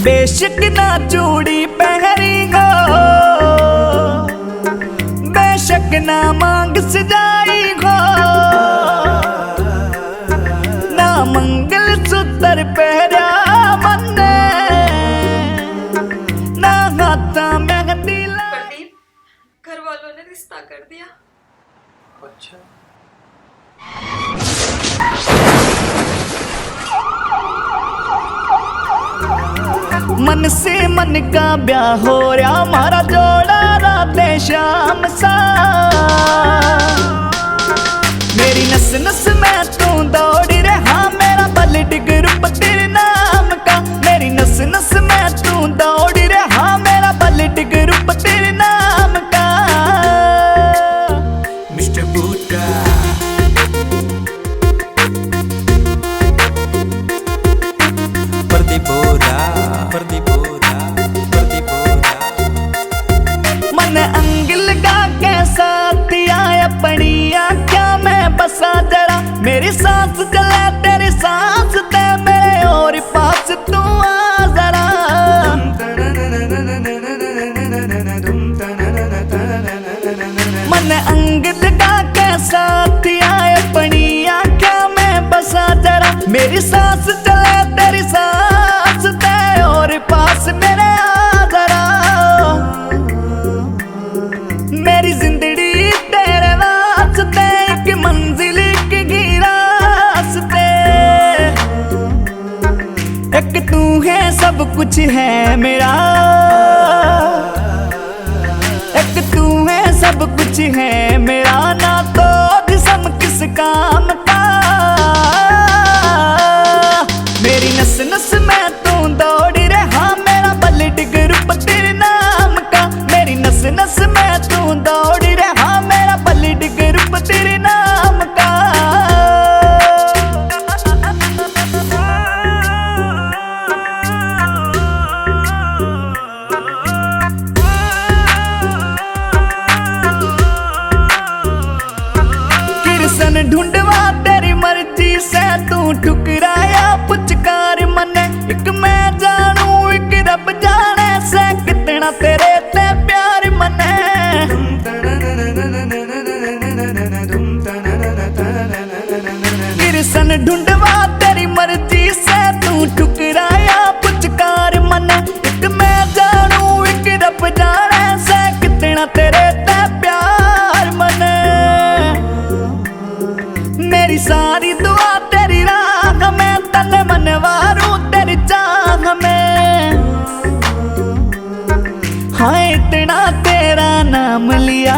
बेशक ना चूड़ी पहरी हो, बेशक ना मांग सजाई हो, ना मंगल सूत्र पहरा मन्ने, ना हाथा मेहंदी। प्रदीप, घर वालों ने रिश्ता कर दिया। अच्छा, मन से मन का ब्याह हो रहा हमारा जोड़ा रात शाम सा। मेरी नस नस में तू दौड़ रहा, मेरा ब्लड ग्रुप तेरे नाम का। मेरी नस नस में तू दौड़ रहा, मेरा ब्लड ग्रुप तेरे नाम का। मिस्टर बूटा मन अंग लगा के साथ आया पड़िया, क्या मैं बसा जरा। मेरी सांस चले तेरी सांस दे मेरे और पास तू आ जरा। मन अंग लगा के साथ आया पड़िया, क्या मैं बसा जरा। मेरी सांस चले तेरी सांस दे और पास मेरे आ जरा। मेरी जिंदड़ी तेरे वास्ते एक मंजिल की रास्ते। एक तू है सब कुछ है मेरा, एक तू है सब कुछ है मेरा। ना तो जिस्म किस काम का, मेरी नस नस में तू दौड़ रहा, मेरा ब्लड ग्रुप तेरे नाम का। मेरी नस नस में तू दौड़ रहा, मेरा ब्लड ग्रुप तेरे नाम का। किरसन ढूंढवा तेरी मर्जी से तू ठुकराया पुचकार मने। एक मैं जानू एक रब जाने से कितना तेरे ते प्यार मने। किरसन ढूंढवा तेरी मर्जी से तू ठुकराया पुचकार मने। एक मैं जानू एक रब जाने से कितना तेरे ते प्यार मने। मेरी सारी दुआ तेरी राह में, तन मन वारू तेरी चाह में। हाँ इतना तेरा नाम लिया,